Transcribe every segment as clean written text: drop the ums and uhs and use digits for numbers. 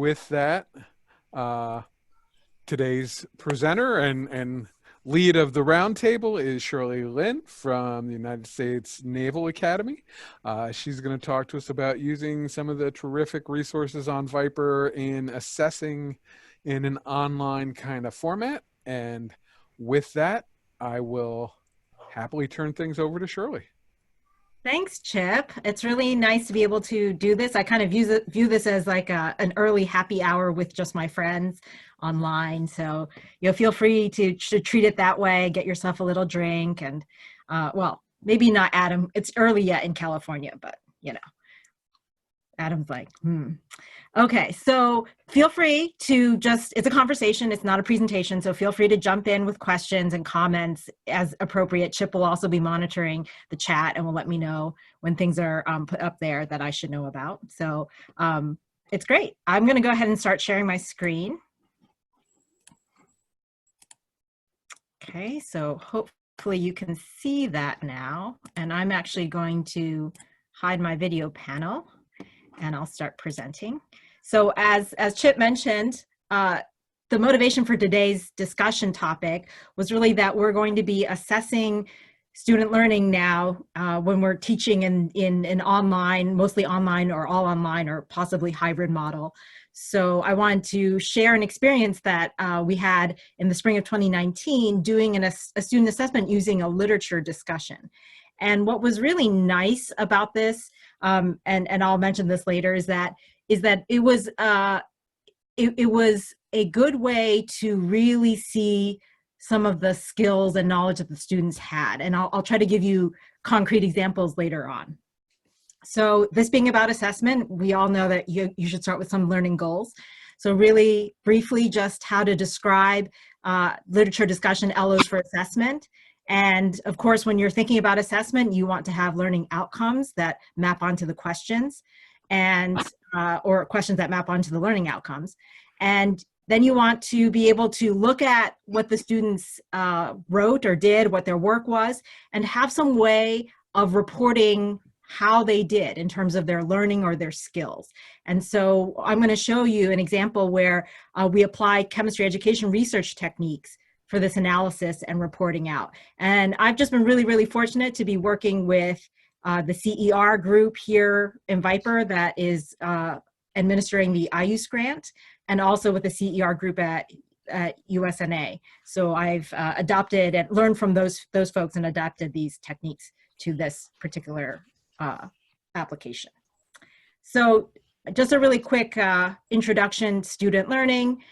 with that, uh, today's presenter and lead of the roundtable is Shirley Lin from the United States Naval Academy. She's going to talk to us about using some of the terrific resources on Viper in assessing in an online kind of format. And with that, I will happily turn things over to Shirley. Thanks, Chip. It's really nice to be able to do this. I kind of view this as like an early happy hour with just my friends online. So you'll feel free to treat it that way. Get yourself a little drink and, well, maybe not Adam. It's early yet in California, but you know, Adam's like, Okay, so feel free to it's a conversation, it's not a presentation, so feel free to jump in with questions and comments as appropriate. Chip will also be monitoring the chat and will let me know when things are put up there that I should know about. So it's great. I'm gonna go ahead and start sharing my screen. Okay, so hopefully you can see that now. And I'm actually going to hide my video panel and I'll start presenting. So as Chip mentioned, the motivation for today's discussion topic was really that we're going to be assessing student learning now when we're teaching in an online, mostly online or all online or possibly hybrid model. So I wanted to share an experience that we had in the spring of 2019 doing a student assessment using a literature discussion. And what was really nice about this, and I'll mention this later, is that it was it was a good way to really see some of the skills and knowledge that the students had. And I'll try to give you concrete examples later on. So this being about assessment, we all know that you should start with some learning goals. So really briefly, just how to describe literature discussion LOs for assessment. And of course, when you're thinking about assessment, you want to have learning outcomes that map onto the questions and or questions that map onto the learning outcomes. And then you want to be able to look at what the students wrote or did, what their work was, and have some way of reporting how they did in terms of their learning or their skills. And so I'm going to show you an example where we apply chemistry education research techniques for this analysis and reporting out. And I've just been really, really fortunate to be working with the CER group here in Viper that is administering the IUS grant, and also with the CER group at USNA. So I've adopted and learned from those folks and adapted these techniques to this particular application. So just a really quick introduction to student learning.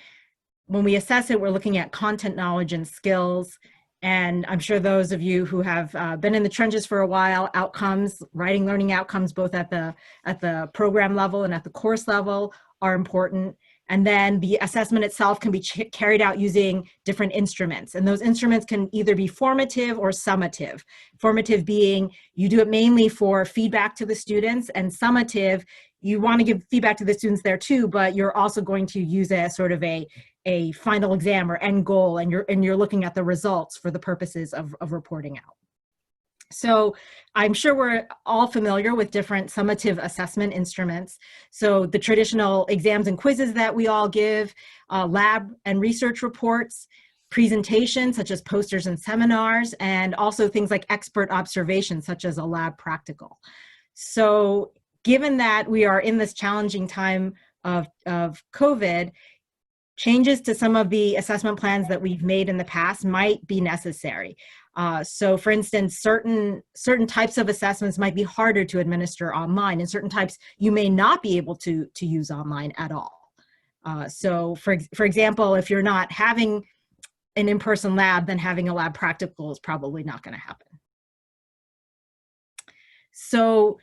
When we assess it, we're looking at content knowledge and skills. And I'm sure those of you who have been in the trenches for a while, outcomes, writing learning outcomes, both at the program level and at the course level are important. And then the assessment itself can be carried out using different instruments. And those instruments can either be formative or summative. Formative being you do it mainly for feedback to the students, and summative, you want to give feedback to the students there too, but you're also going to use it as sort of a final exam or end goal, and you're looking at the results for the purposes of reporting out. So I'm sure we're all familiar with different summative assessment instruments. So the traditional exams and quizzes that we all give, lab and research reports, presentations such as posters and seminars, and also things like expert observations such as a lab practical. So given that we are in this challenging time of COVID, changes to some of the assessment plans that we've made in the past might be necessary. So for instance, certain types of assessments might be harder to administer online, and certain types you may not be able to use online at all. So for example, if you're not having an in-person lab, then having a lab practical is probably not going to happen. So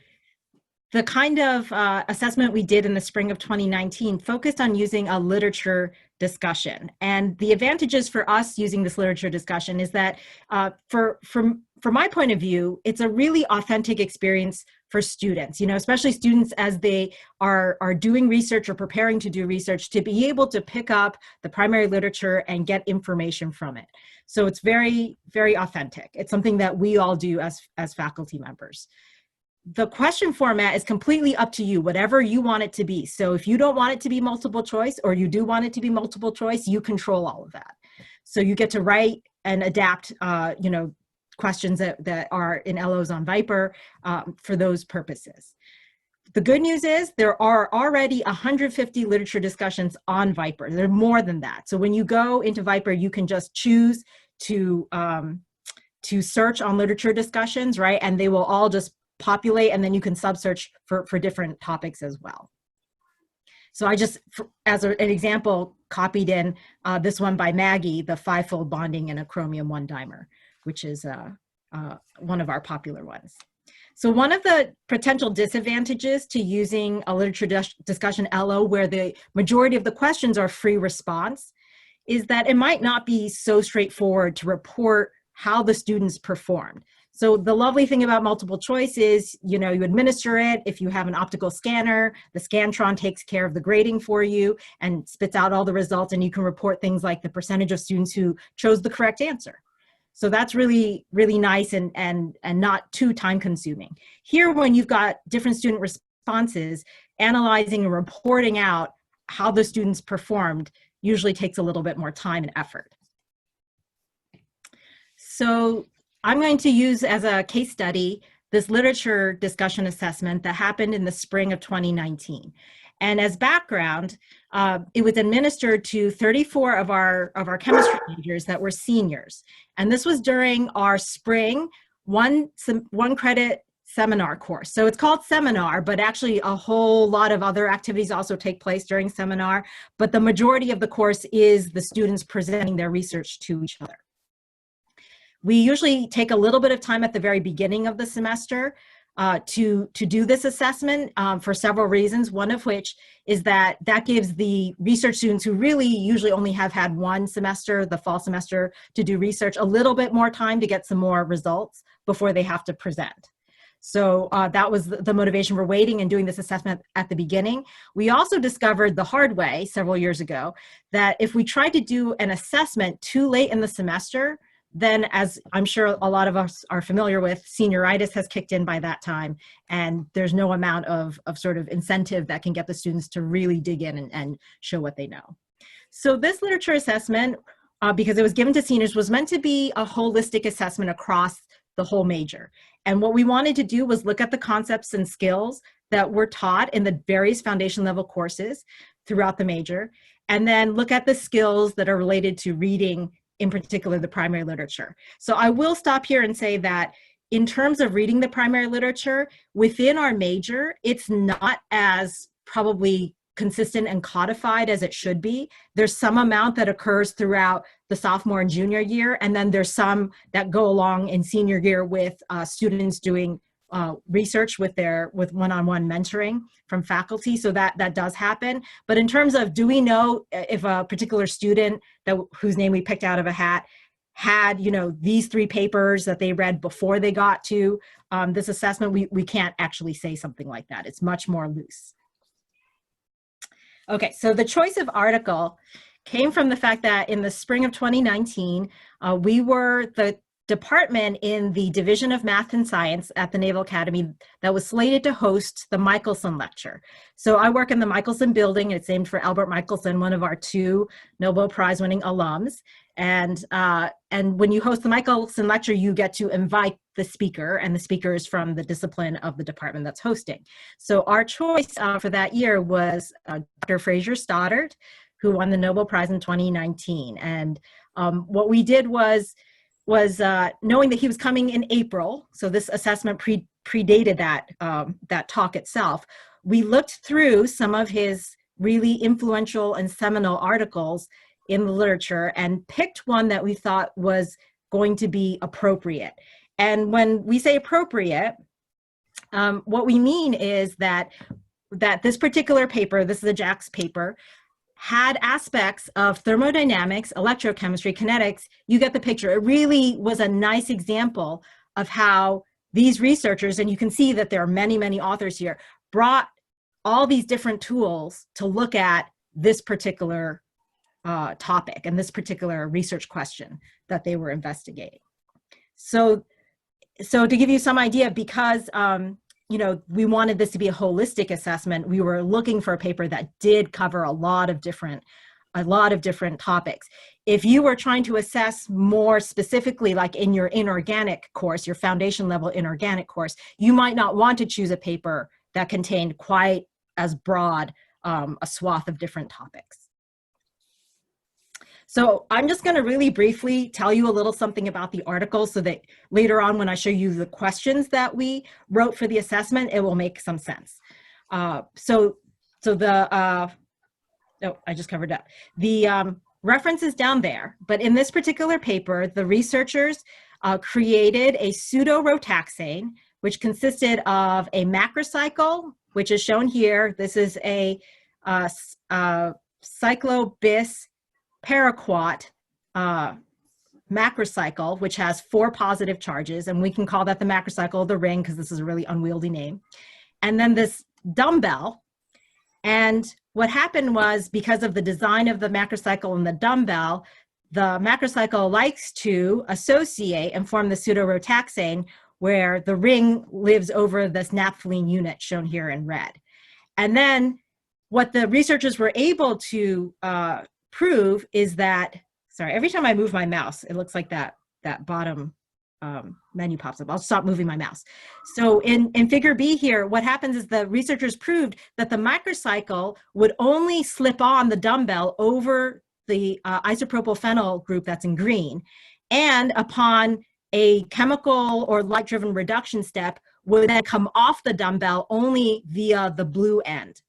the kind of assessment we did in the spring of 2019 focused on using a literature discussion. And the advantages for us using this literature discussion is that from my point of view, it's a really authentic experience for students, you know, especially students as they are doing research or preparing to do research, to be able to pick up the primary literature and get information from it. So it's very, very authentic. It's something that we all do as faculty members. the question format is completely up to you, whatever you want it to be. So if you don't want it to be multiple choice, or you do want it to be multiple choice, you control all of that. So you get to write and adapt, questions that are in LOs on Viper for those purposes. The good news is there are already 150 literature discussions on Viper. There are more than that. So when you go into Viper, you can just choose to search on literature discussions, right? And they will all just populate, and then you can sub-search for different topics as well. So I just, as an example, copied in this one by Maggie, the 5-fold bonding in a chromium 1 dimer, which is one of our popular ones. So one of the potential disadvantages to using a literature discussion LO where the majority of the questions are free response is that it might not be so straightforward to report how the students performed. So the lovely thing about multiple choice is, you administer it. If you have an optical scanner, the Scantron takes care of the grading for you and spits out all the results, and you can report things like the percentage of students who chose the correct answer. So that's really, really nice and not too time consuming. Here, when you've got different student responses, analyzing and reporting out how the students performed usually takes a little bit more time and effort. So I'm going to use as a case study this literature discussion assessment that happened in the spring of 2019. And as background, it was administered to 34 of our chemistry majors that were seniors. And this was during our spring one credit seminar course. So it's called seminar, but actually a whole lot of other activities also take place during seminar. But the majority of the course is the students presenting their research to each other. We usually take a little bit of time at the very beginning of the semester to do this assessment for several reasons, one of which is that gives the research students who really usually only have had one semester, the fall semester, to do research, a little bit more time to get some more results before they have to present. So that was the motivation for waiting and doing this assessment at the beginning. We also discovered the hard way several years ago that if we tried to do an assessment too late in the semester, then, as I'm sure a lot of us are familiar with, senioritis has kicked in by that time, and there's no amount of sort of incentive that can get the students to really dig in and show what they know. So this literature assessment, because it was given to seniors, was meant to be a holistic assessment across the whole major. And what we wanted to do was look at the concepts and skills that were taught in the various foundation level courses throughout the major, and then look at the skills that are related to reading, in particular the primary literature. So I will stop here and say that in terms of reading the primary literature, within our major, it's not as probably consistent and codified as it should be. There's some amount that occurs throughout the sophomore and junior year, and then there's some that go along in senior year with students doing research with one-on-one mentoring from faculty. So that does happen. But in terms of, do we know if a particular student whose name we picked out of a hat had, these 3 papers that they read before they got to this assessment, we can't actually say something like that. It's much more loose. Okay, so the choice of article came from the fact that in the spring of 2019, we were the department in the Division of Math and Science at the Naval Academy that was slated to host the Michelson Lecture. So I work in the Michelson building. It's named for Albert Michelson, one of our 2 Nobel Prize winning alums. And when you host the Michelson Lecture, you get to invite the speaker, and the speaker is from the discipline of the department that's hosting. So our choice for that year was Dr. Fraser Stoddard, who won the Nobel Prize in 2019. And what we did was knowing that he was coming in April, so this assessment predated that talk itself, we looked through some of his really influential and seminal articles in the literature and picked one that we thought was going to be appropriate. And when we say appropriate, what we mean is that this particular paper, this is a JAX paper, had aspects of thermodynamics, electrochemistry, kinetics. You get the picture. It really was a nice example of how these researchers, and you can see that there are many, many authors here, brought all these different tools to look at this particular topic and this particular research question that they were investigating. So to give you some idea, because we wanted this to be a holistic assessment, we were looking for a paper that did cover a lot of different topics. If you were trying to assess more specifically, like in your inorganic course, your foundation level inorganic course, you might not want to choose a paper that contained quite as broad a swath of different topics. So I'm just going to really briefly tell you a little something about the article so that later on when I show you the questions that we wrote for the assessment, it will make some sense. I just covered up. The reference is down there, but in this particular paper, the researchers created a pseudo-rotaxane, which consisted of a macrocycle, which is shown here. This is a cyclobis paraquat macrocycle, which has 4 positive charges, and we can call that the macrocycle of the ring because this is a really unwieldy name. And then this dumbbell. And what happened was, because of the design of the macrocycle and the dumbbell, the macrocycle likes to associate and form the pseudo-rotaxane, where the ring lives over this naphthalene unit shown here in red. And then what the researchers were able to prove is that, sorry, every time I move my mouse, it looks like that bottom menu pops up. I'll stop moving my mouse. So in figure B here, what happens is the researchers proved that the macrocycle would only slip on the dumbbell over the isopropyl group that's in green, and upon a chemical or light-driven reduction step would then come off the dumbbell only via the blue end,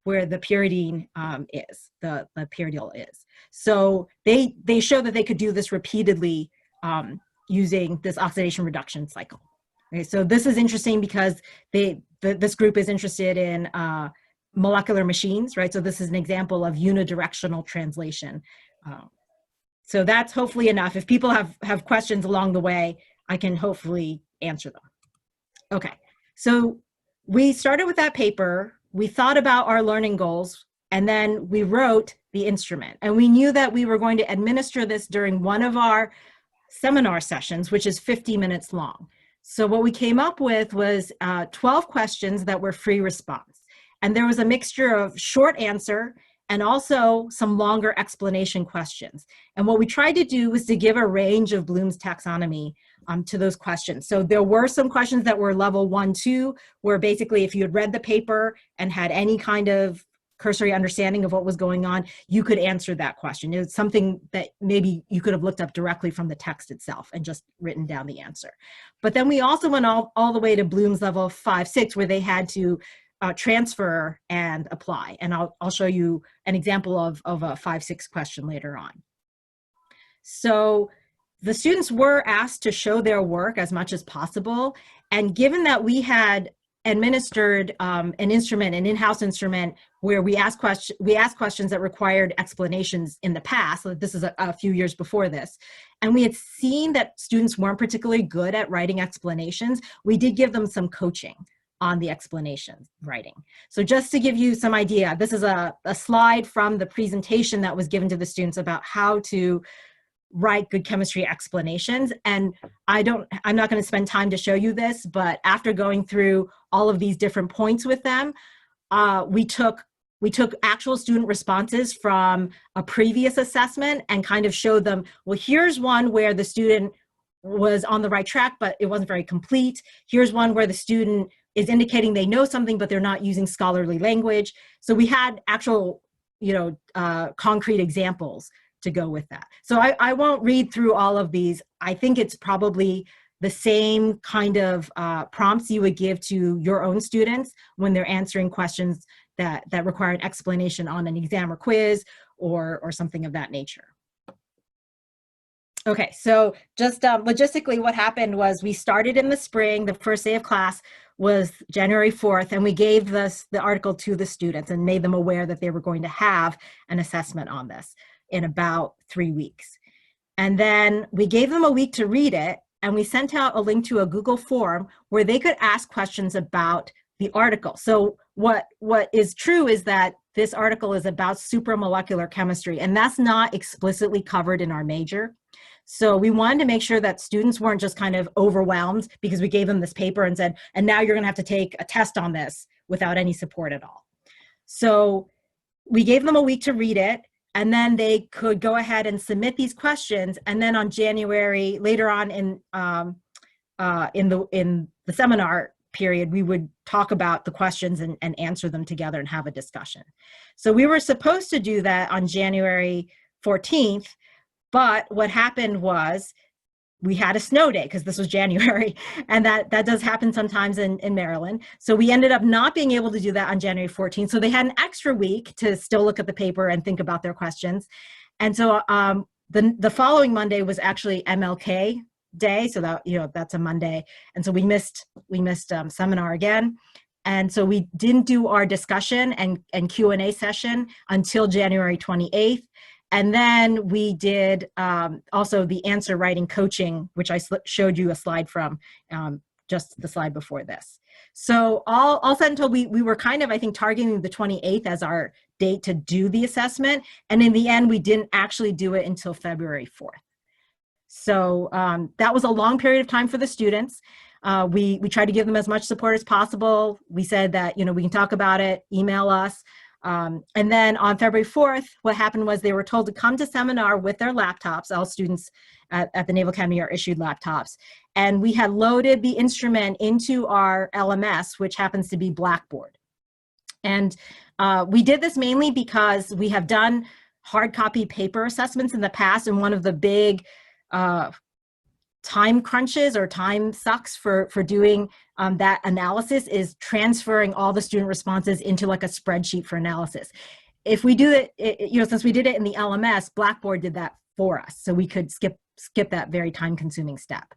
where the pyridine is, the pyridyl is. So they show that they could do this repeatedly using this oxidation reduction cycle. Okay, so this is interesting because this group is interested in molecular machines, right? So this is an example of unidirectional translation. So that's hopefully enough. If people have questions along the way, I can hopefully answer them. Okay, so we started with that paper. We thought about our learning goals, and then we wrote the instrument. And we knew that we were going to administer this during one of our seminar sessions, which is 50 minutes long. So what we came up with was 12 questions that were free response. And there was a mixture of short answer and also some longer explanation questions. And what we tried to do was to give a range of Bloom's taxonomy to those questions. So there were some questions that were level 1, 2, where basically if you had read the paper and had any kind of cursory understanding of what was going on, you could answer that question. It was something that maybe you could have looked up directly from the text itself and just written down the answer. But then we also went all the way to Bloom's level 5, 6, where they had to transfer and apply. And I'll show you an example of a 5, 6 question later on. So the students were asked to show their work as much as possible. And given that we had administered an instrument, an in-house instrument, where we asked questions that required explanations in the past. So this is a few years before this. And we had seen that students weren't particularly good at writing explanations. We did give them some coaching on the explanation writing. So just to give you some idea, this is a slide from the presentation that was given to the students about how to write good chemistry explanations. And I'm not going to spend time to show you this, but after going through all of these different points with them, we took actual student responses from a previous assessment and kind of showed them, well, here's one where the student was on the right track, but it wasn't very complete. Here's one where the student is indicating they know something, but they're not using scholarly language. So we had actual, concrete examples to go with that. So I won't read through all of these. I think it's probably the same kind of prompts you would give to your own students when they're answering questions that require an explanation on an exam or quiz or something of that nature. Okay, so just logistically what happened was we started in the spring. The first day of class was January 4th, and we gave the article to the students and made them aware that they were going to have an assessment on this in about 3 weeks. And then we gave them a week to read it, and we sent out a link to a Google form where they could ask questions about the article. So what is true is that this article is about supramolecular chemistry, and that's not explicitly covered in our major. So we wanted to make sure that students weren't just kind of overwhelmed because we gave them this paper and said, and now you're going to have to take a test on this without any support at all. So we gave them a week to read it, and then they could go ahead and submit these questions. And then on January, later on in the seminar period, we would talk about the questions and answer them together and have a discussion. So we were supposed to do that on January 14th, but what happened was we had a snow day because this was January, and that does happen sometimes in Maryland. So we ended up not being able to do that on January 14th. So they had an extra week to still look at the paper and think about their questions. And so the following Monday was actually MLK Day, so that, you know, that's a Monday, and so we missed seminar again. And so we didn't do our discussion and Q&A session until January 28th. And then we did also the answer writing coaching, which I showed you a slide from, just the slide before this. So all said until we were kind of, I think, targeting the 28th as our date to do the assessment. And in the end, we didn't actually do it until February 4th. So that was a long period of time for the students. We tried to give them as much support as possible. We said that, you know, we can talk about it, email us. And then on February 4th, what happened was they were told to come to seminar with their laptops. All students at the Naval Academy are issued laptops. And we had loaded the instrument into our LMS, which happens to be Blackboard. And we did this mainly because we have done hard copy paper assessments in the past, and one of the big time crunches or time sucks for doing that analysis is transferring all the student responses into like a spreadsheet for analysis. If we do it, you know, since we did it in the LMS, Blackboard did that for us, so we could skip that very time-consuming step.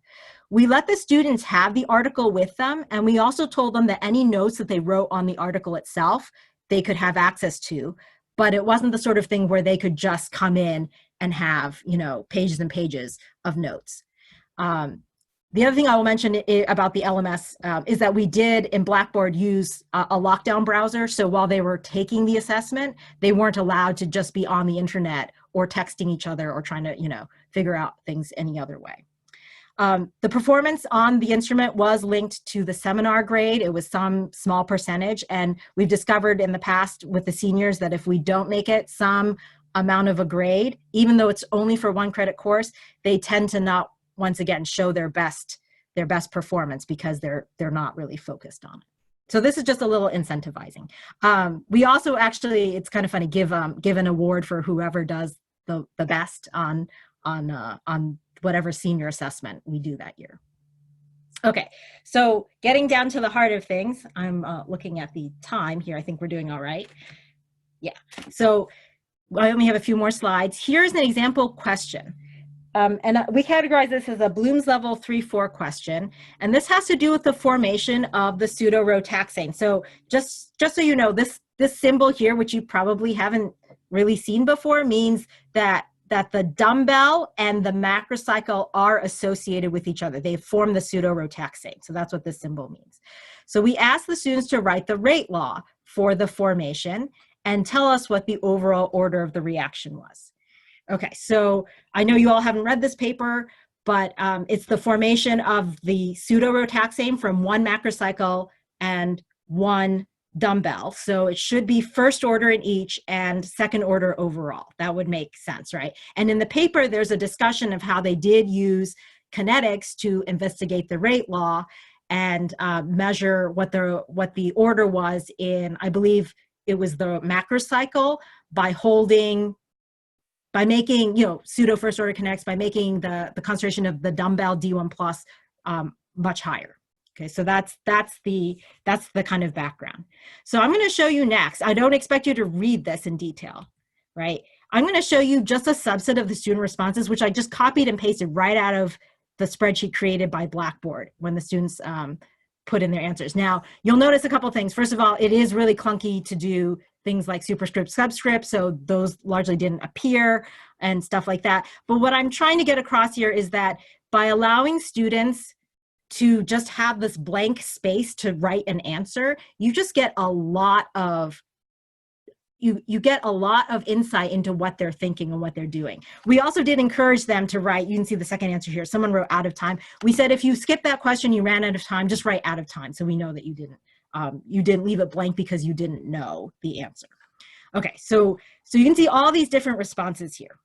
We let the students have the article with them, and we also told them that any notes that they wrote on the article itself, they could have access to, but it wasn't the sort of thing where they could just come in and have, you know, pages and pages of notes. The other thing I will mention about the LMS is that we did in Blackboard use a lockdown browser. So while they were taking the assessment, they weren't allowed to just be on the internet or texting each other or trying to, you know, figure out things any other way. The performance on the instrument was linked to the seminar grade. It was some small percentage, and we've discovered in the past with the seniors that if we don't make it some amount of a grade, even though it's only for 1 credit course, they tend to not, once again, show their best performance because they're not really focused on it. So this is just a little incentivizing. We also actually, it's kind of funny, give an award for whoever does the best on whatever senior assessment we do that year. Okay, so getting down to the heart of things, I'm looking at the time here. I think we're doing all right. Yeah, so I only have a few more slides. Here's an example question. And we categorize this as a Bloom's Level 3-4 question. And this has to do with the formation of the pseudo-rotaxane. So just so you know, this symbol here, which you probably haven't really seen before, means that the dumbbell and the macrocycle are associated with each other. They form the pseudo-rotaxane. So that's what this symbol means. So we asked the students to write the rate law for the formation and tell us what the overall order of the reaction was. Okay, so I know you all haven't read this paper, but it's the formation of the pseudo-rotaxane from 1 macrocycle and 1 dumbbell. So it should be first order in each and second order overall. That would make sense, right? And in the paper, there's a discussion of how they did use kinetics to investigate the rate law and measure what the order was in, I believe it was the macrocycle, by making, you know, pseudo first order kinetics, by making the concentration of the dumbbell D1 plus much higher. Okay, so that's the kind of background. So I'm going to show you next. I don't expect you to read this in detail, right? I'm going to show you just a subset of the student responses, which I just copied and pasted right out of the spreadsheet created by Blackboard when the students put in their answers. Now, you'll notice a couple things. First of all, it is really clunky to do things like superscript, subscript, so those largely didn't appear and stuff like that. But what I'm trying to get across here is that by allowing students to just have this blank space to write an answer, you just get a lot of you get a lot of insight into what they're thinking and what they're doing. We also did encourage them to write. You can see the second answer here. Someone wrote out of time. We said if you skip that question, you ran out of time, just write out of time, so we know that you didn't leave it blank because you didn't know the answer. Okay, so you can see all these different responses here.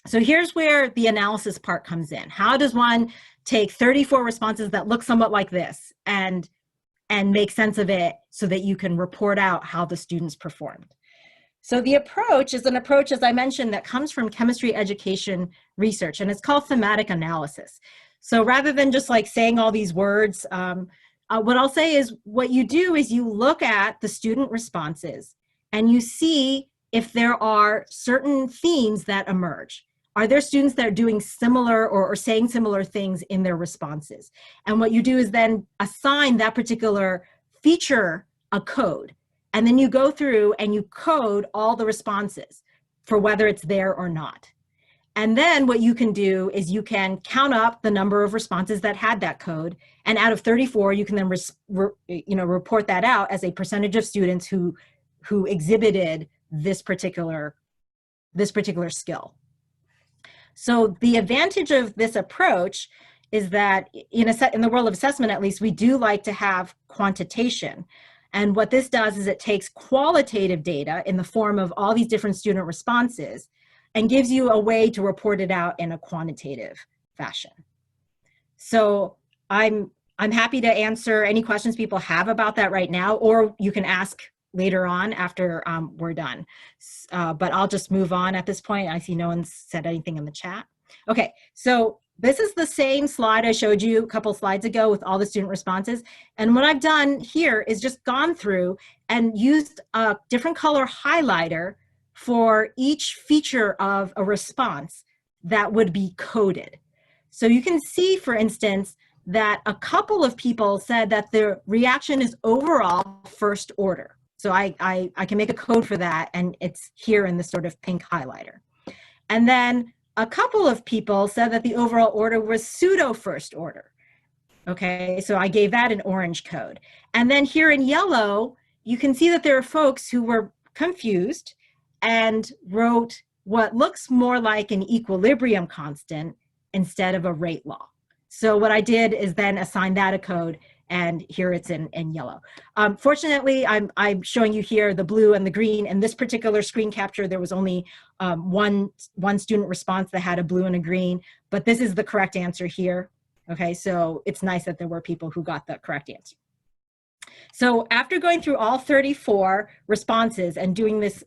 So here's where the analysis part comes in. How does one take 34 responses that look somewhat like this and make sense of it so that you can report out how the students performed? So the approach is an approach, as I mentioned, that comes from chemistry education research, and it's called thematic analysis. So rather than just like saying all these words, what I'll say is what you do is you look at the student responses and you see if there are certain themes that emerge. Are there students that are doing similar or saying similar things in their responses? And what you do is then assign that particular feature a code. And then you go through and you code all the responses for whether it's there or not. And then what you can do is you can count up the number of responses that had that code. And out of 34, you can then report that out as a percentage of students who exhibited this particular skill. So the advantage of this approach is that in the world of assessment, at least, we do like to have quantitation. And what this does is it takes qualitative data in the form of all these different student responses and gives you a way to report it out in a quantitative fashion. So I'm happy to answer any questions people have about that right now, or you can ask later on after we're done. But I'll just move on at this point. I see no one said anything in the chat. Okay, so this is the same slide I showed you a couple slides ago with all the student responses. And what I've done here is just gone through and used a different color highlighter for each feature of a response that would be coded. So you can see, for instance, that a couple of people said that their reaction is overall first order. So I can make a code for that, and it's here in this sort of pink highlighter. And then a couple of people said that the overall order was pseudo first order. Okay, so I gave that an orange code. And then here in yellow, you can see that there are folks who were confused and wrote what looks more like an equilibrium constant instead of a rate law. So what I did is then assign that a code, and here it's in yellow. Fortunately, I'm showing you here the blue and the green. In this particular screen capture, there was only one student response that had a blue and a green, but this is the correct answer here. Okay, so it's nice that there were people who got the correct answer. So after going through all 34 responses and doing this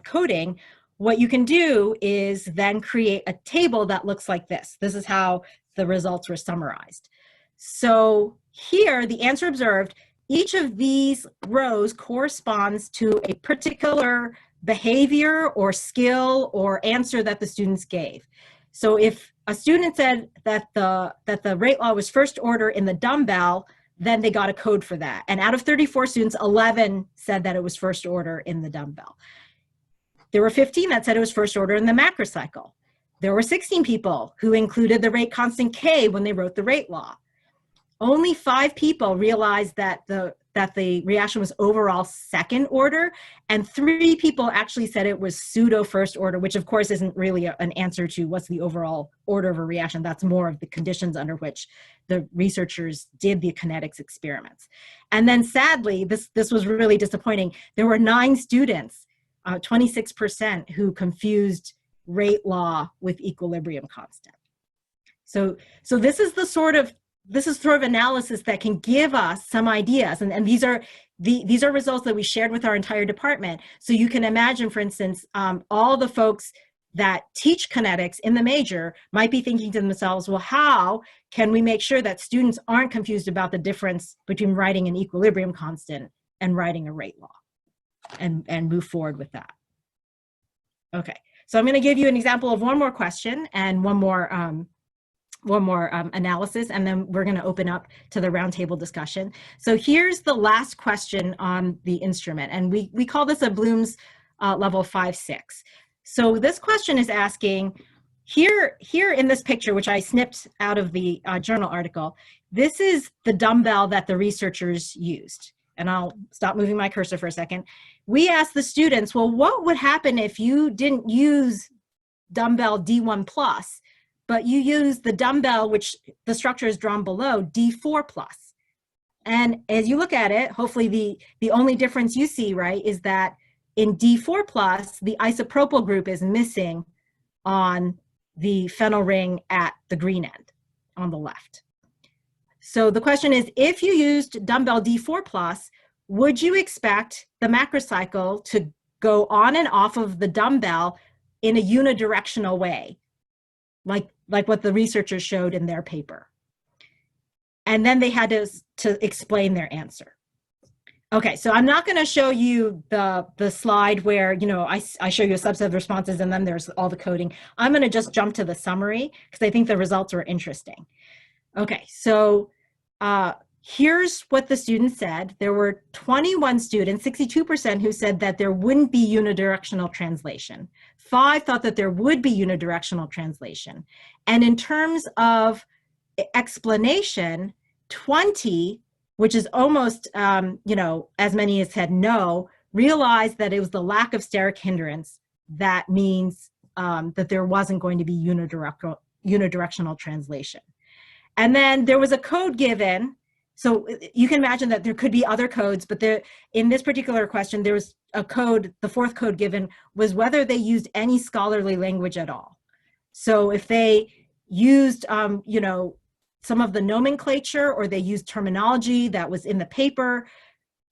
coding, what you can do is then create a table that looks like this. This is how the results were summarized. So here, the answer observed, each of these rows corresponds to a particular behavior or skill or answer that the students gave. So if a student said that the rate law was first order in the dumbbell, then they got a code for that. And out of 34 students, 11 said that it was first order in the dumbbell. There were 15 that said it was first order in the macrocycle. There were 16 people who included the rate constant K when they wrote the rate law. Only 5 people realized that the reaction was overall second order, and 3 people actually said it was pseudo first order, which of course isn't really an answer to what's the overall order of a reaction. That's more of the conditions under which the researchers did the kinetics experiments. And then sadly, this was really disappointing. There were 9 students, 26%, who confused rate law with equilibrium constant. So this is the sort of analysis that can give us some ideas, and these are results that we shared with our entire department. So you can imagine, for instance, all the folks that teach kinetics in the major might be thinking to themselves, well, how can we make sure that students aren't confused about the difference between writing an equilibrium constant and writing a rate law, and move forward with that. Okay, so I'm going to give you an example of one more question and one more analysis, and then we're going to open up to the roundtable discussion. So here's the last question on the instrument, and we call this a Bloom's level 5-6. So this question is asking, here in this picture, which I snipped out of the journal article, this is the dumbbell that the researchers used. And I'll stop moving my cursor for a second. we asked the students, well, what would happen if you didn't use dumbbell D1 plus, but you use the dumbbell, which the structure is drawn below, D4 plus. And as you look at it, hopefully the only difference you see, right, is that in D4 plus, the isopropyl group is missing on the phenyl ring at the green end on the left. So the question is, if you used dumbbell D4 plus, would you expect the macrocycle to go on and off of the dumbbell in a unidirectional way, like what the researchers showed in their paper? And then they had to explain their answer. Okay, so I'm not going to show you the slide where, you know, I show you a subset of responses and then there's all the coding. I'm going to just jump to the summary because I think the results were interesting. Okay, so here's what the students said. There were 21 students, 62%, who said that there wouldn't be unidirectional translation. 5 thought that there would be unidirectional translation. And in terms of explanation, 20, which is almost, you know, as many as said no, realized that it was the lack of steric hindrance that means that there wasn't going to be unidirectional translation. And then there was a code given. So you can imagine that there could be other codes, but in this particular question, there was a code, the 4th code given was whether they used any scholarly language at all. So if they used, you know, some of the nomenclature or they used terminology that was in the paper,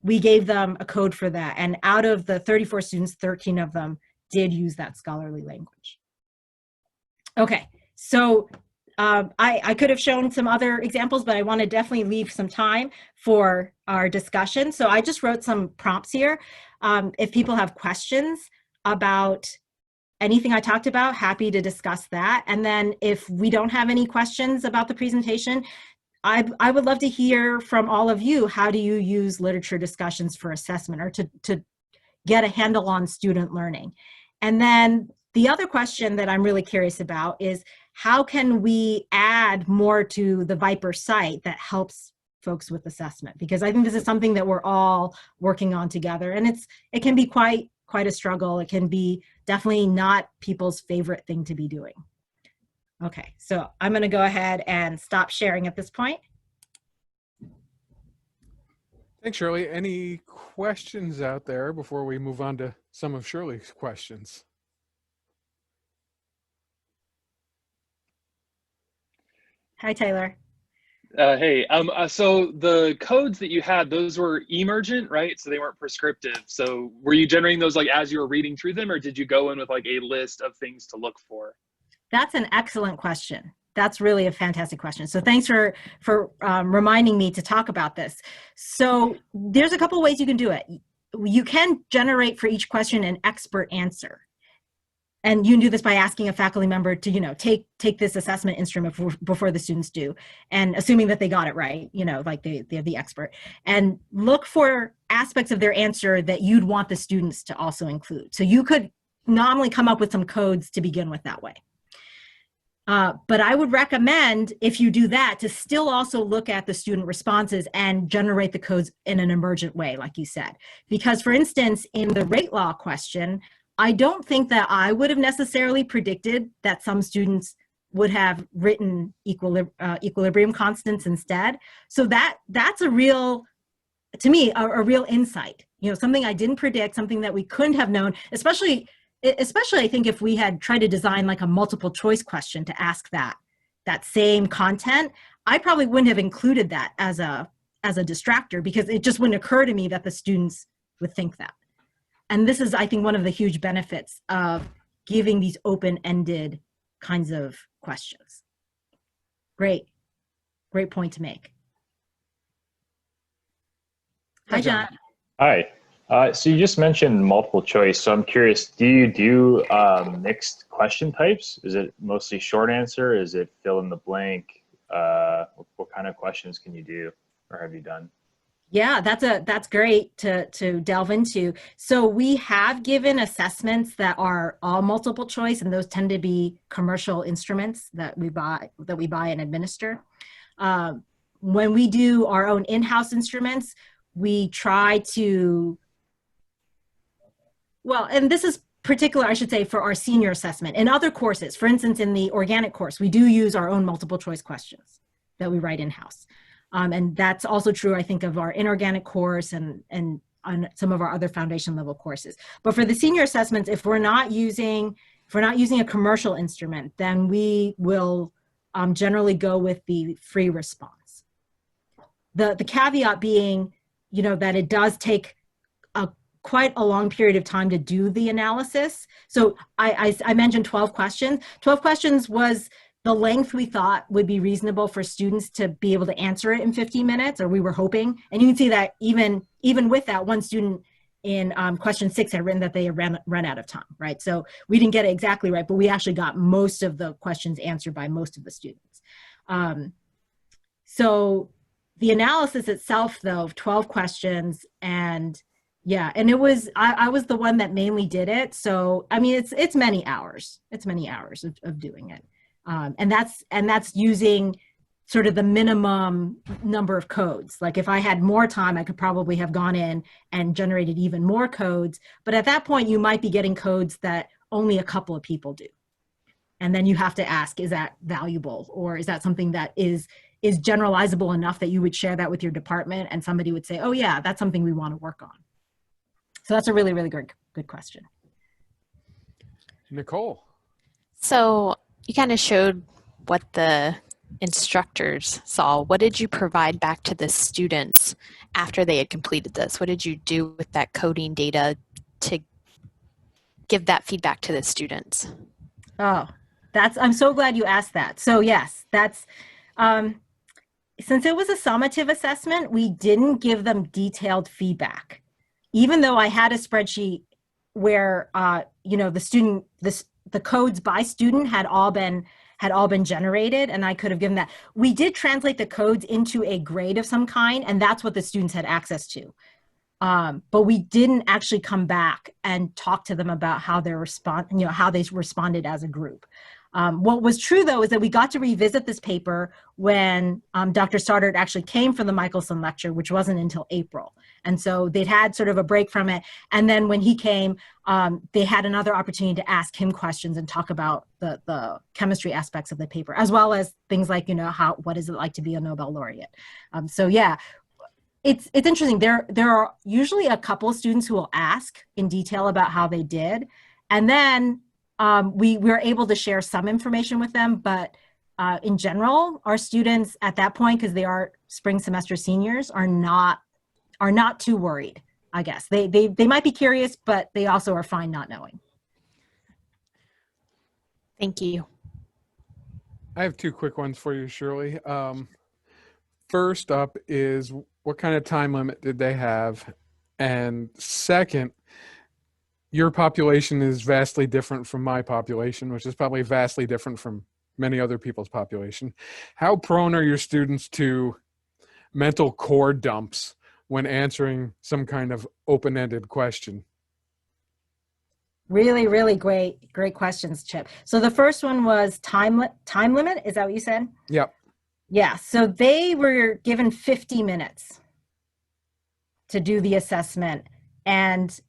we gave them a code for that. And out of the 34 students, 13 of them did use that scholarly language. Okay, so I could have shown some other examples, but I want to definitely leave some time for our discussion. So I just wrote some prompts here. If people have questions about anything I talked about, happy to discuss that. And then if we don't have any questions about the presentation, I would love to hear from all of you. How do you use literature discussions for assessment or to get a handle on student learning? And then the other question that I'm really curious about is how can we add more to the Viper site that helps folks with assessment? Because I think this is something that we're all working on together, and it can be quite a struggle. It can be definitely not people's favorite thing to be doing. Okay, so I'm going to go ahead and stop sharing at this point. Thanks, Shirley. Any questions out there before we move on to some of Shirley's questions? Hi, Taylor. Hey, so the codes that you had, those were emergent, right? So they weren't prescriptive. So were you generating those like as you were reading through them, or did you go in with like a list of things to look for? That's an excellent question. That's really a fantastic question. So thanks for reminding me to talk about this. So there's a couple ways you can do it. You can generate for each question an expert answer. And you can do this by asking a faculty member to, you know, take this assessment instrument before the students do, and assuming that they got it right, you know, like they're the expert, and look for aspects of their answer that you'd want the students to also include. So you could normally come up with some codes to begin with that way. But I would recommend, if you do that, to still also look at the student responses and generate the codes in an emergent way, like you said. Because, for instance, in the rate law question, I don't think that I would have necessarily predicted that some students would have written equilibrium constants instead. So that's a real, to me, a real insight. You know, something I didn't predict, something that we couldn't have known, especially I think if we had tried to design like a multiple choice question to ask that same content, I probably wouldn't have included that as a distractor, because it just wouldn't occur to me that the students would think that. And this is, I think, one of the huge benefits of giving these open-ended kinds of questions. Great point to make. Hi, John. Hi. So you just mentioned multiple choice. So I'm curious, do you do mixed question types? Is it mostly short answer? Is it fill in the blank? What kind of questions can you do or have you done? Yeah, that's great to delve into. So we have given assessments that are all multiple choice, and those tend to be commercial instruments that we buy and administer. When we do our own in-house instruments, we try to, you know, take the assessment instrument and generate the codes in an emergent way. So I think that's a really, really good point. So we have given assessments that are all multiple choice, and those tend to be commercial instruments that we buy and administer. When we do our own in-house instruments, we try to, you know, Well, and this is particular, I should say, for our senior assessment. In other courses, for instance, in the organic course, we do use our own multiple choice questions that we write in-house. And that's also true, I think, of our inorganic course and on some of our other foundation level courses. But for the senior assessments, if we're not using a commercial instrument, then we will generally go with the free response. The caveat being, you know, that it does take quite a long period of time to do the analysis. So I mentioned 12 questions. 12 questions was the length we thought would be reasonable for students to be able to answer it in 15 minutes, or we were hoping. And you can see that even with that, one student in question 6 had written that they had run out of time, right? So we didn't get it exactly right, but we actually got most of the questions answered by most of the students. So the analysis itself, though, of 12 questions, and yeah, and it was, I was the one that mainly did it. So, I mean, it's many hours. It's many hours of doing it. And that's using sort of the minimum number of codes. Like if I had more time, I could probably have gone in and generated even more codes. But at that point, you might be getting codes that only a couple of people do. And then you have to ask, is that valuable? Or is that something that is generalizable enough that you would share that with your department and somebody would say, oh yeah, that's something we want to work on. So that's a really, really good question. Nicole. So you kind of showed what the instructors saw. What did you provide back to the students after they had completed this? What did you do with that coding data to give that feedback to the students? Oh, I'm so glad you asked that. So yes, that's, since it was a summative assessment, we didn't give them detailed feedback. Even though I had a spreadsheet where, you know, the codes by student had all been generated, and I could have given that. We did translate the codes into a grade of some kind, and that's what the students had access to. But we didn't actually come back and talk to them about how they responded as a group. What was true, though, is that we got to revisit this paper when Dr. Stoddard actually came for the Michelson lecture, which wasn't until April. And so they'd had sort of a break from it. And then when he came, they had another opportunity to ask him questions and talk about the chemistry aspects of the paper, as well as things like, you know, what is it like to be a Nobel laureate? So yeah, it's interesting. There are usually a couple of students who will ask in detail about how they did. And then we were able to share some information with them, but in general, our students at that point, because they are spring semester seniors, are not too worried, I guess. They might be curious, but they also are fine not knowing. Thank you. I have two quick ones for you, Shirley. First up is, what kind of time limit did they have? And second, your population is vastly different from my population, which is probably vastly different from many other people's population. How prone are your students to mental core dumps when answering some kind of open-ended question? Really, really great questions, Chip. So the first one was time limit. Is that what you said? Yep. Yeah. So they were given 50 minutes to do the assessment, and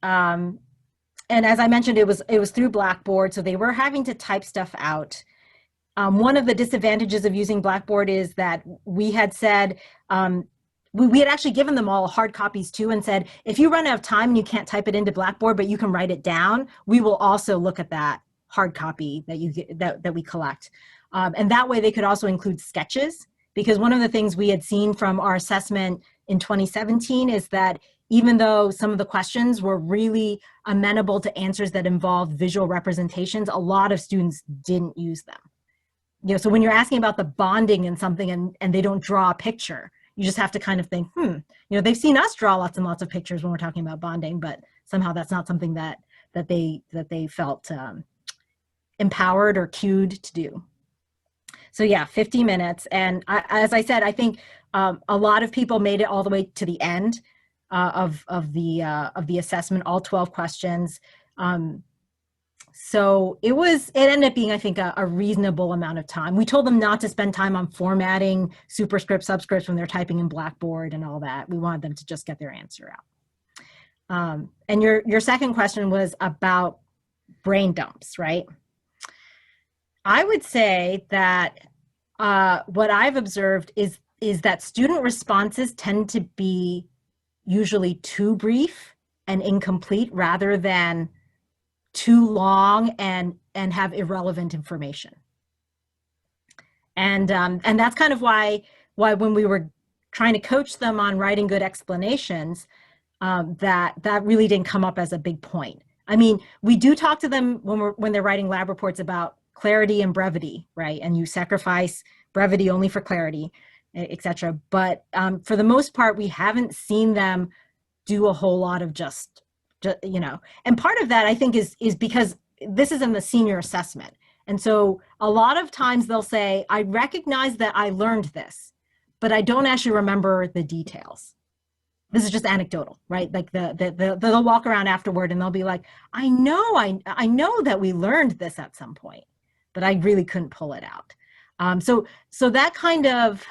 as I mentioned, it was through Blackboard, so they were having to type stuff out. One of the disadvantages of using Blackboard is that we had said, we had actually given them all hard copies too, and said, if you run out of time and you can't type it into Blackboard, but you can write it down, we will also look at that hard copy that we collect. And that way they could also include sketches, because one of the things we had seen from our assessment in 2017 is that even though some of the questions were really amenable to answers that involved visual representations, a lot of students didn't use them. You know, so when you're asking about the bonding in something and they don't draw a picture, you just have to kind of think, you know, they've seen us draw lots and lots of pictures when we're talking about bonding, but somehow that's not something that they felt empowered or cued to do. So yeah, 50 minutes. And as I said, I think a lot of people made it all the way to the end of the assessment, all 12 questions. So it ended up being, I think, a reasonable amount of time. We told them not to spend time on formatting superscript, subscripts when they're typing in Blackboard and all that. We wanted them to just get their answer And your second question was about brain dumps, right? I would say that what I've observed is that student responses tend to be usually too brief and incomplete rather than too long and have irrelevant information. And that's kind of why when we were trying to coach them on writing good explanations, that really didn't come up as a big point. I mean, we do talk to them when they're writing lab reports about clarity and brevity, right? And you sacrifice brevity only for clarity, etc. But for the most part, we haven't seen them do a whole lot of just you know. And part of that, I think, is because this is in the senior assessment. And so a lot of times they'll say, I recognize that I learned this, but I don't actually remember the details. This is just anecdotal, right? Like they'll walk around afterward and they'll be like, I know that we learned this at some point, but I really couldn't pull it out. So that kind of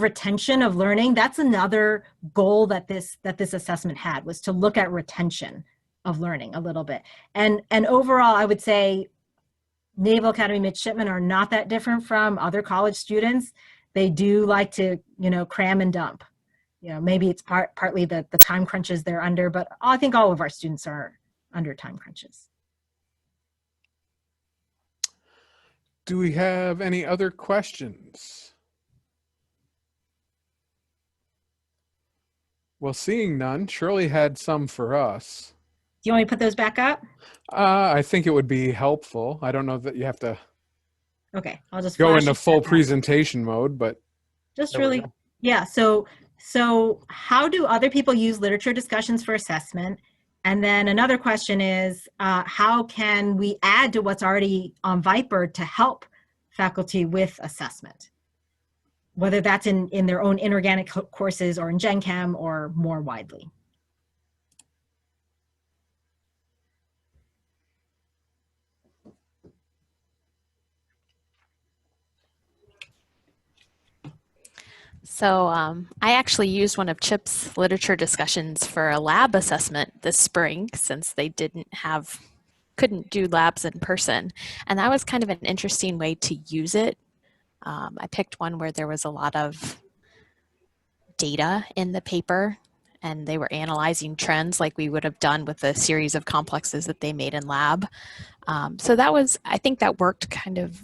retention of learning, that's another goal that this assessment had, was to look at retention of learning a little bit. And overall, I would say Naval Academy midshipmen are not that different from other college students. They do like to, cram and dump. Maybe it's partly the time crunches they're under, but I think all of our students are under time crunches. Do we have any other questions? Well, seeing none, Shirley had some for us. Do you want me to put those back up? I think it would be helpful. I don't know that you have to Okay, I'll just go flash into it full back. presentation mode, but Just there we really, go. yeah. So how do other people use literature discussions for assessment? And then another question is, how can we add to what's already on Viper to help faculty with assessment? Whether that's in their own inorganic courses or in Gen Chem or more widely. So I actually used one of Chip's literature discussions for a lab assessment this spring, since they couldn't do labs in person. And that was kind of an interesting way to use it. I picked one where there was a lot of data in the paper, and they were analyzing trends like we would have done with a series of complexes that they made in lab. So I think that worked kind of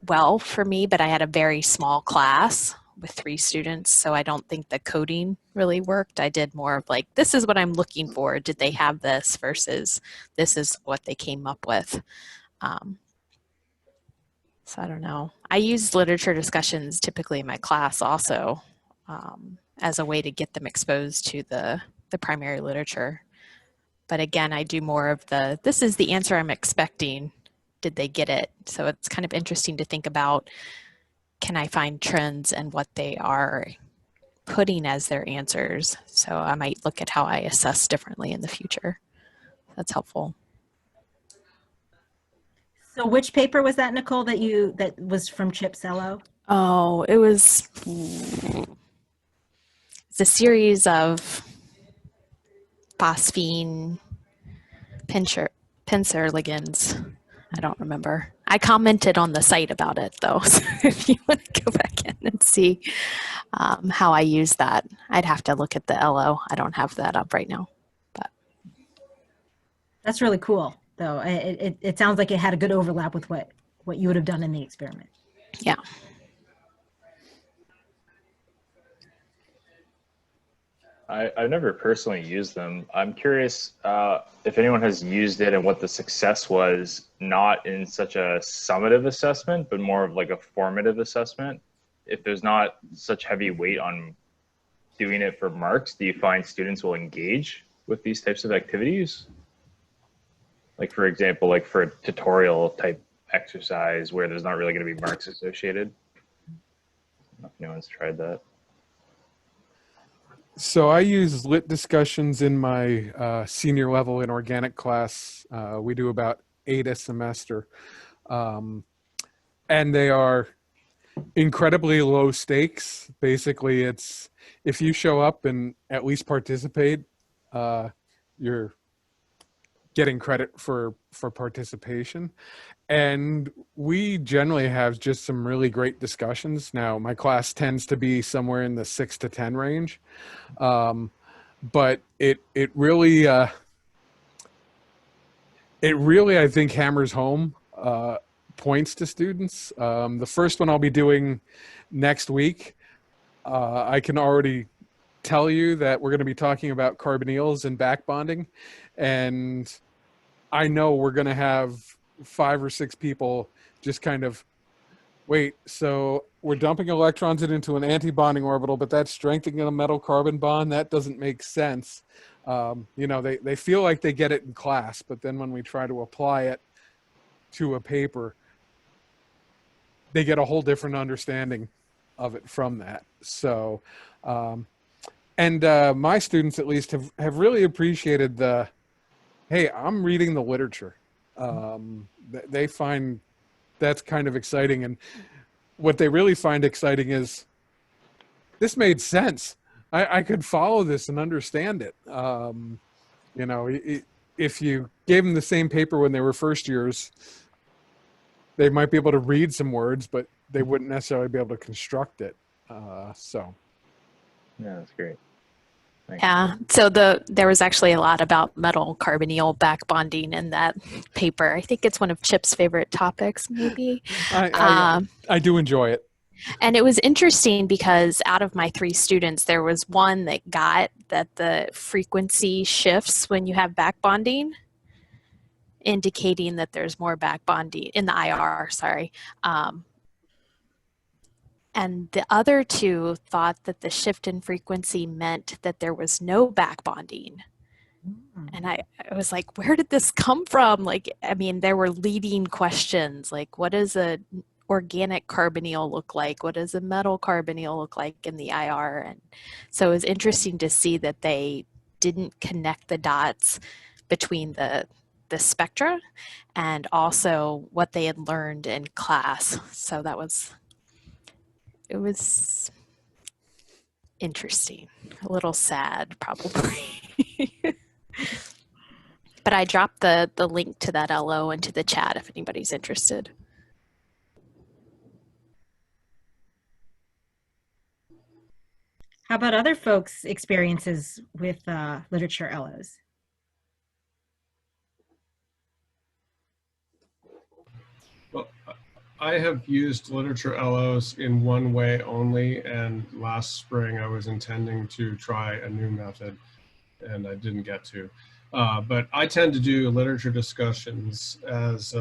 well for me, but I had a very small class with 3 students, so I don't think the coding really worked. I did more of like, this is what I'm looking for. Did they have this versus this is what they came up with. So I don't know. I use literature discussions typically in my class also as a way to get them exposed to the primary literature. But again, I do more of this is the answer I'm expecting. Did they get it? So it's kind of interesting to think about, can I find trends and what they are putting as their answers? So I might look at how I assess differently in the future. That's helpful. So which paper was that, Nicole, that was from Chip Sello? Oh, it's a series of phosphine pincer ligands. I don't remember. I commented on the site about it though, so if you want to go back in and see how I use that, I'd have to look at the LO. I don't have that up right now. But That's really cool, though. It sounds like it had a good overlap with what you would have done in the experiment. yeah. I've never personally used them. I'm curious if anyone has used it and what the success was, not in such a summative assessment, but more of like a formative assessment. If there's not such heavy weight on doing it for marks, do you find students will engage with these types of activities? Like, for example, like for a tutorial type exercise where there's not really going to be marks associated. I don't know if anyone's tried that. So I use lit discussions in my senior level in organic class. We do about 8 a semester. And they are incredibly low stakes. Basically, it's if you show up and at least participate, you're getting credit for participation. And we generally have just some really great discussions. Now, my class tends to be somewhere in the 6 to 10 range, but it really I think hammers home points to students. The first one I'll be doing next week, I can already tell you that we're going to be talking about carbonyls and back bonding, and I know we're going to have 5 or 6 people just kind of, wait, so we're dumping electrons into an anti-bonding orbital, but that's strengthening a metal carbon bond? That doesn't make sense. You know, they feel like they get it in class, but then when we try to apply it to a paper, they get a whole different understanding of it from that. So, and my students at least have really appreciated the, hey, I'm reading the literature. They find that's kind of exciting. And what they really find exciting is this made sense. I could follow this and understand it. You know, if you gave them the same paper when they were first years, they might be able to read some words, but they wouldn't necessarily be able to construct it. So. Yeah, that's great. Thanks. Yeah, so there was actually a lot about metal carbonyl back bonding in that paper. I think it's one of Chip's favorite topics, maybe. I do enjoy it. And it was interesting because out of my 3 students, there was one that got that the frequency shifts when you have back bonding, indicating that there's more back bonding in the IR, sorry. And the other 2 thought that the shift in frequency meant that there was no back bonding. And I was like, where did this come from? Like, I mean, there were leading questions like, what does a organic carbonyl look like? What does a metal carbonyl look like in the IR? And so it was interesting to see that they didn't connect the dots between the spectra and also what they had learned in class. So it was interesting, a little sad probably. But I dropped the link to that LO into the chat if anybody's interested. How about other folks' experiences with literature LOs? Well, I have used literature LOs in one way only, and last spring I was intending to try a new method, and I didn't get to. But I tend to do literature discussions as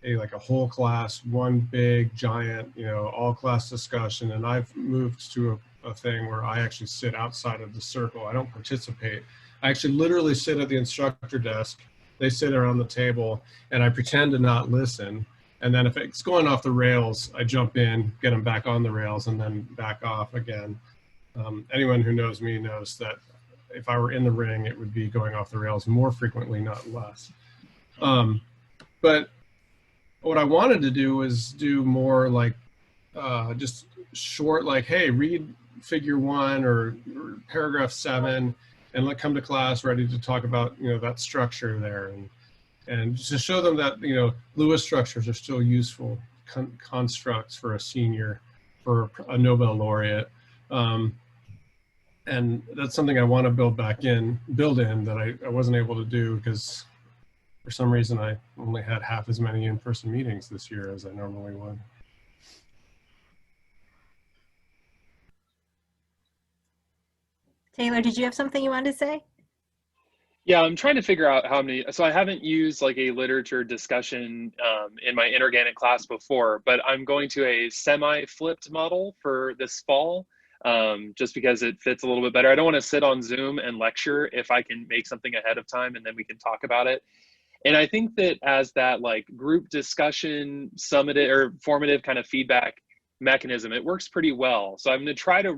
like a whole class, one big giant, you know, all class discussion, and I've moved to a thing where I actually sit outside of the circle. I don't participate. I actually literally sit at the instructor desk. They sit around the table, and I pretend to not listen. And then if it's going off the rails, I jump in, get them back on the rails, and then back off again. Anyone who knows me knows that if I were in the ring, it would be going off the rails more frequently, not less. But what I wanted to do was do more like just short, like, hey, read figure 1 or paragraph 7, and come to class ready to talk about, you know, that structure there, and to show them that, you know, Lewis structures are still useful constructs for a senior, for a Nobel laureate. And that's something I want to build in that I wasn't able to do because for some reason I only had half as many in-person meetings this year as I normally would. Taylor, did you have something you wanted to say? Yeah, I'm trying to figure out how many, so I haven't used like a literature discussion in my inorganic class before, but I'm going to a semi-flipped model for this fall, just because it fits a little bit better. I don't want to sit on Zoom and lecture if I can make something ahead of time and then we can talk about it. And I think that as that like group discussion, summative or formative kind of feedback mechanism, it works pretty well. So I'm going to try to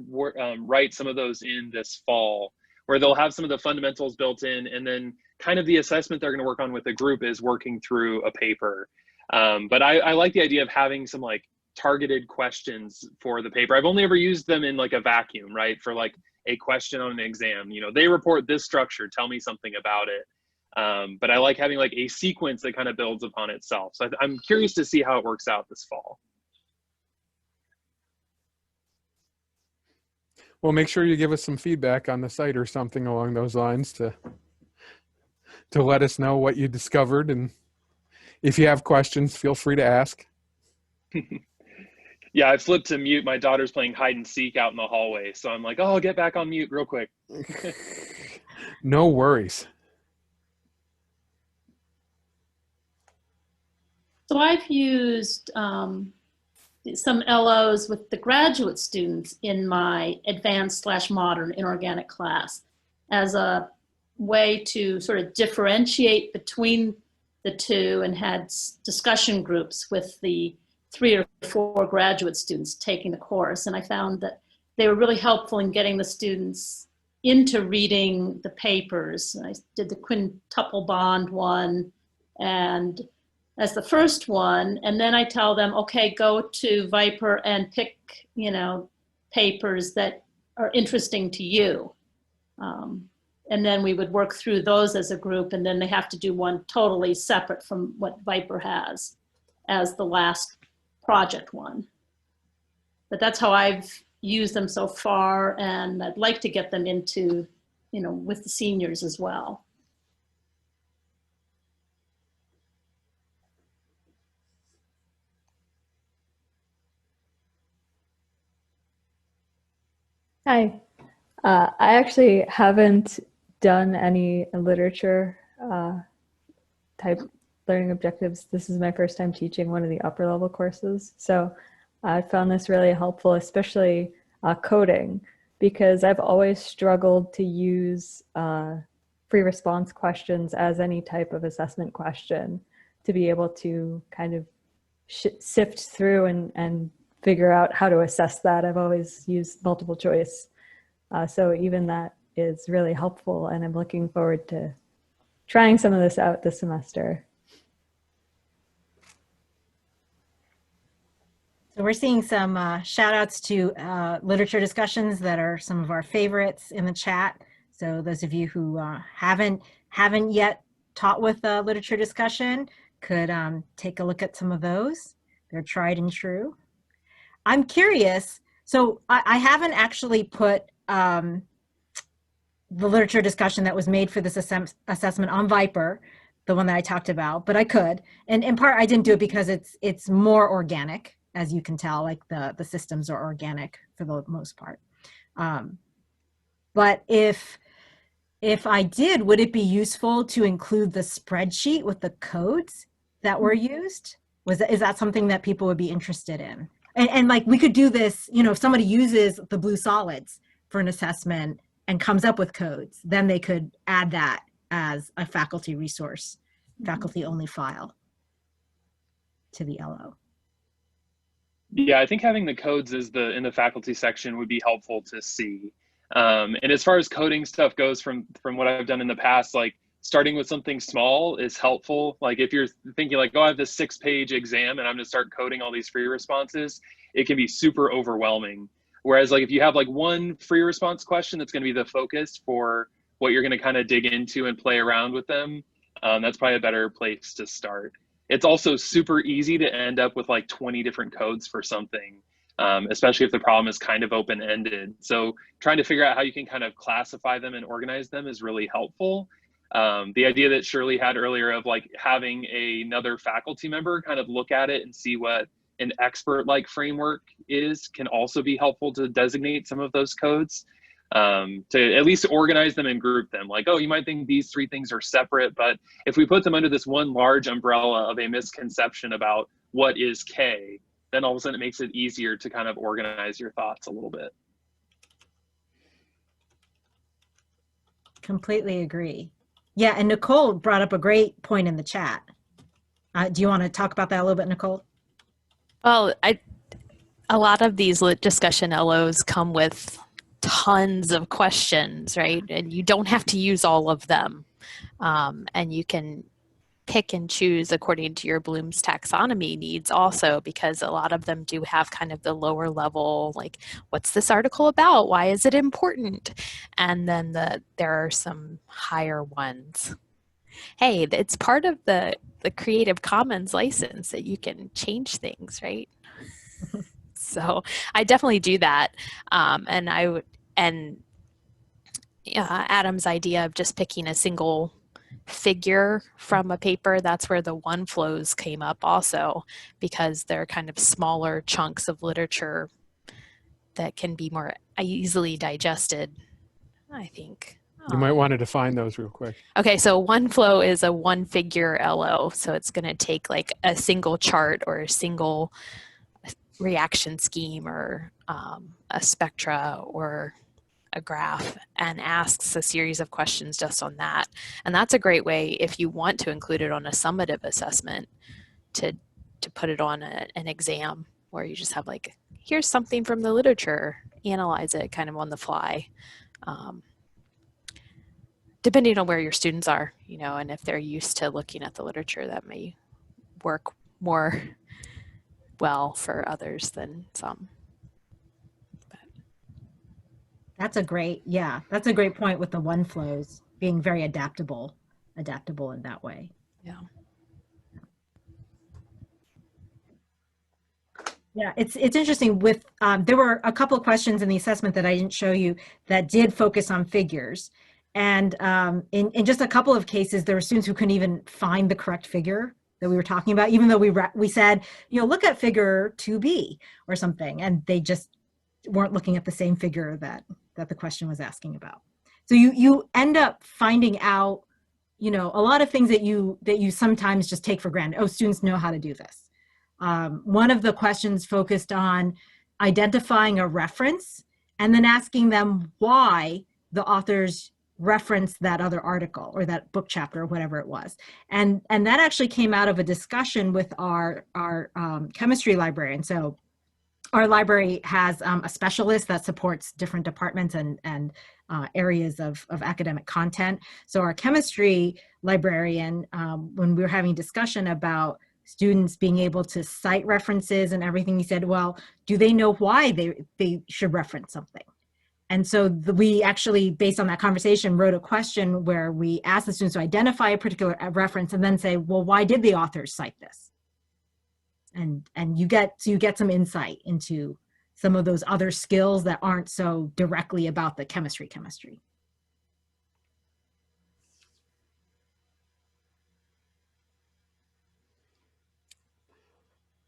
write some of those in this fall, where they'll have some of the fundamentals built in, and then kind of the assessment they're going to work on with the group is working through a paper. But I like the idea of having some like targeted questions for the paper. I've only ever used them in like a vacuum, right? For like a question on an exam. They report this structure, tell me something about it. But I like having like a sequence that kind of builds upon itself. So I'm curious to see how it works out this fall. Well, make sure you give us some feedback on the site or something along those lines to let us know what you discovered. And if you have questions, feel free to ask. Yeah, I flipped to mute. My daughter's playing hide and seek out in the hallway. So I'm like, oh, I'll get back on mute real quick. No worries. So I've used some LOs with the graduate students in my advanced/modern inorganic class as a way to sort of differentiate between the two, and had discussion groups with the 3 or 4 graduate students taking the course. And I found that they were really helpful in getting the students into reading the papers. I did the quintuple bond one and as the first one, and then I tell them, okay, go to Viper and pick, papers that are interesting to you. And then we would work through those as a group, and then they have to do one totally separate from what Viper has as the last project one. But that's how I've used them so far, and I'd like to get them into, with the seniors as well. Hi. I actually haven't done any literature type learning objectives. This is my first time teaching one of the upper level courses. So I found this really helpful, especially coding, because I've always struggled to use free response questions as any type of assessment question to be able to kind of sift through and figure out how to assess that. I've always used multiple choice. So even that is really helpful, and I'm looking forward to trying some of this out this semester. So we're seeing some shout outs to literature discussions that are some of our favorites in the chat. So those of you who haven't yet taught with literature discussion could take a look at some of those. They're tried and true. I'm curious, so I haven't actually put the literature discussion that was made for this assessment on Viper, the one that I talked about, but I could. And in part, I didn't do it because it's more organic, as you can tell, like the systems are organic for the most part. But if I did, would it be useful to include the spreadsheet with the codes that were used? Is that something that people would be interested in? And like we could do this, if somebody uses the blue solids for an assessment and comes up with codes, then they could add that as a faculty resource, faculty only file to the LO. Yeah, I think having the codes in the faculty section would be helpful to see. And as far as coding stuff goes, from what I've done in the past, like starting with something small is helpful. Like if you're thinking like, oh, I have this 6-page exam and I'm gonna start coding all these free responses, it can be super overwhelming. Whereas like if you have like one free response question that's gonna be the focus for what you're gonna kind of dig into and play around with them, that's probably a better place to start. It's also super easy to end up with like 20 different codes for something, especially if the problem is kind of open-ended. So trying to figure out how you can kind of classify them and organize them is really helpful. The idea that Shirley had earlier of like having another faculty member kind of look at it and see what an expert-like framework is can also be helpful to designate some of those codes, to at least organize them and group them. Like, oh, you might think these 3 things are separate, but if we put them under this one large umbrella of a misconception about what is K, then all of a sudden it makes it easier to kind of organize your thoughts a little bit. Completely agree. Yeah, and Nicole brought up a great point in the chat. Do you want to talk about that a little bit, Nicole? Well, a lot of these lit discussion LOs come with tons of questions, right? And you don't have to use all of them. And you can pick and choose according to your Bloom's taxonomy needs also, because a lot of them do have kind of the lower level, like, what's this article about? Why is it important? And then there are some higher ones. Hey, it's part of the Creative Commons license that you can change things, right? So I definitely do that. And Adam's idea of just picking a single figure from a paper, that's where the one flows came up also, because they're kind of smaller chunks of literature that can be more easily digested, I think. You might want to define those real quick. Okay, so one flow is a one figure LO. So it's going to take like a single chart or a single reaction scheme or a spectra or a graph and asks a series of questions just on that. And that's a great way, if you want to include it on a summative assessment, to put it on an exam where you just have like, here's something from the literature, analyze it kind of on the fly. Depending on where your students are, you know, and if they're used to looking at the literature, that may work more well for others than some. That's a great point with the one flows being very adaptable in that way. Yeah. Yeah, it's interesting with, there were a couple of questions in the assessment that I didn't show you that did focus on figures. And in just a couple of cases, there were students who couldn't even find the correct figure that we were talking about, even though we said, you know, look at figure 2B or something, and they just weren't looking at the same figure that the question was asking about. So you end up finding out, you know, a lot of things that you sometimes just take for granted. Oh, students know how to do this. One of the questions focused on identifying a reference and then asking them why the authors referenced that other article or that book chapter or whatever it was. And that actually came out of a discussion with our chemistry librarian. So our library has a specialist that supports different departments and areas of academic content. So our chemistry librarian, when we were having a discussion about students being able to cite references and everything, he said, well, do they know why they should reference something? And so we actually, based on that conversation, wrote a question where we asked the students to identify a particular reference and then say, well, why did the authors cite this? And you get some insight into some of those other skills that aren't so directly about the chemistry.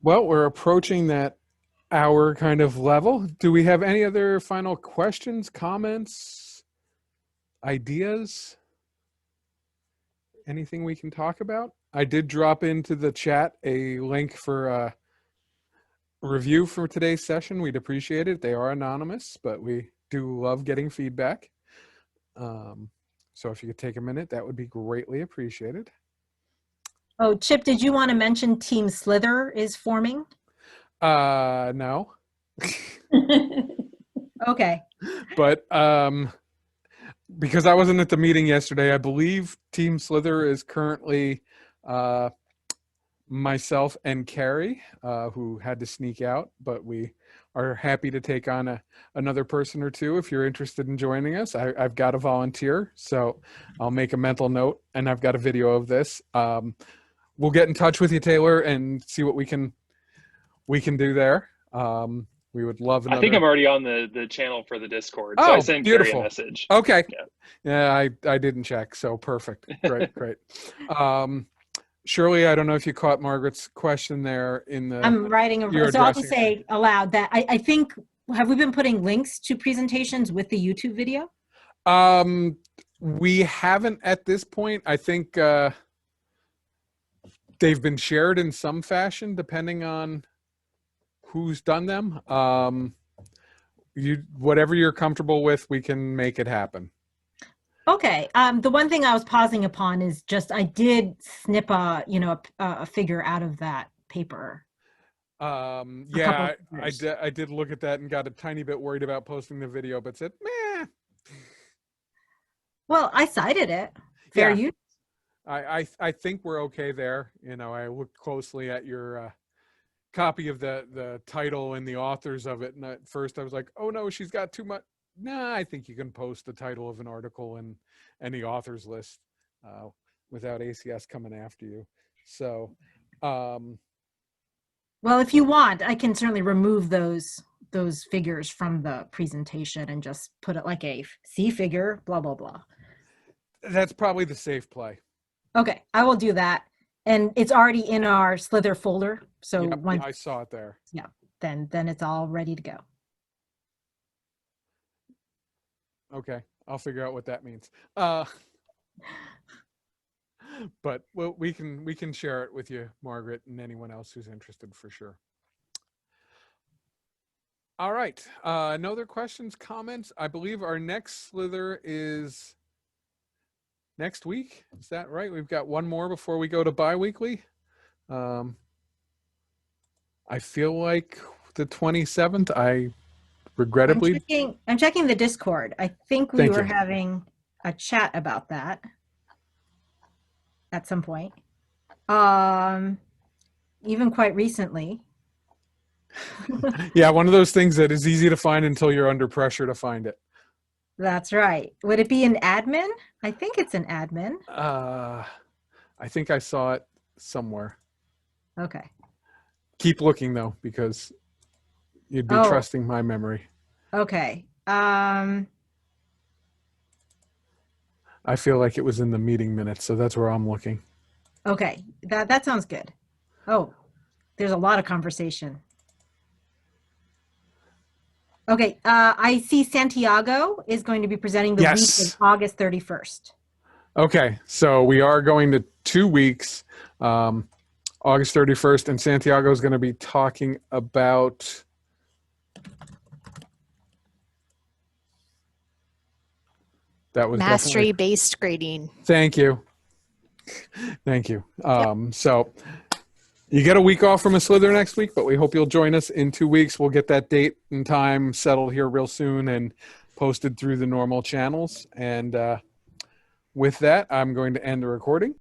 Well, we're approaching that hour kind of level. Do we have any other final questions, comments, ideas? Anything we can talk about? I did drop into the chat a link for a review for today's session. We'd appreciate it. They are anonymous, but we do love getting feedback. So if you could take a minute, that would be greatly appreciated. Oh, Chip, did you want to mention Team SLiTHER is forming? No. Okay. But because I wasn't at the meeting yesterday, I believe Team SLiTHER is currently myself and Carrie, who had to sneak out, but we are happy to take on another person or two if you're interested in joining us. I've got a volunteer, so I'll make a mental note, and I've got a video of this. We'll get in touch with you, Taylor, and see what we can do there. We would love another. I think I'm already on the channel for the Discord, so I sent Carrie a message. Okay. Yeah, I didn't check, so perfect. Great. Shirley, I don't know if you caught Margaret's question there in the. I'm writing so I'll just say aloud that I think, have we been putting links to presentations with the YouTube video? We haven't at this point. I think they've been shared in some fashion, depending on who's done them. Whatever you're comfortable with, we can make it happen. Okay. The one thing I was pausing upon is just I did snip a figure out of that paper. Yeah, I did look at that and got a tiny bit worried about posting the video, but said, meh. Well, I cited it. Fair use. I think we're okay there. You know, I looked closely at your copy of the title and the authors of it, and at first I was like, oh no, she's got too much. Nah, I think you can post the title of an article and the authors list without ACS coming after you. So, Well, if you want, I can certainly remove those figures from the presentation and just put it like a C figure, blah, blah, blah. that's probably the safe play. Okay, I will do that. And it's already in our SLiTHER folder. So Yep, once, I saw it there. yeah, then it's all ready to go. Okay, I'll figure out what that means. But we can share it with you, Margaret, and anyone else who's interested for sure. All right, no other questions, comments? I believe our next SLiTHER is next week. Is that right? We've got one more before we go to bi-weekly. I feel like the 27th. I regrettably. I'm checking the Discord. I think we were having a chat about that at some point. Even quite recently. Yeah, one of those things that is easy to find until you're under pressure to find it. That's right. Would it be an admin? I think it's an admin. I think I saw it somewhere. Okay. Keep looking though, because you'd be trusting my memory. Okay. I feel like it was in the meeting minutes, so that's where I'm looking. Okay, that sounds good. Oh, there's a lot of conversation. Okay, I see Santiago is going to be presenting the week of August 31st. Okay, so we are going to 2 weeks, August 31st, and Santiago is going to be talking about that was mastery-based grading. Thank you. Thank you. So you get a week off from a SLiTHER next week, but we hope you'll join us in 2 weeks. We'll get that date and time settled here real soon and posted through the normal channels. And with that, I'm going to end the recording.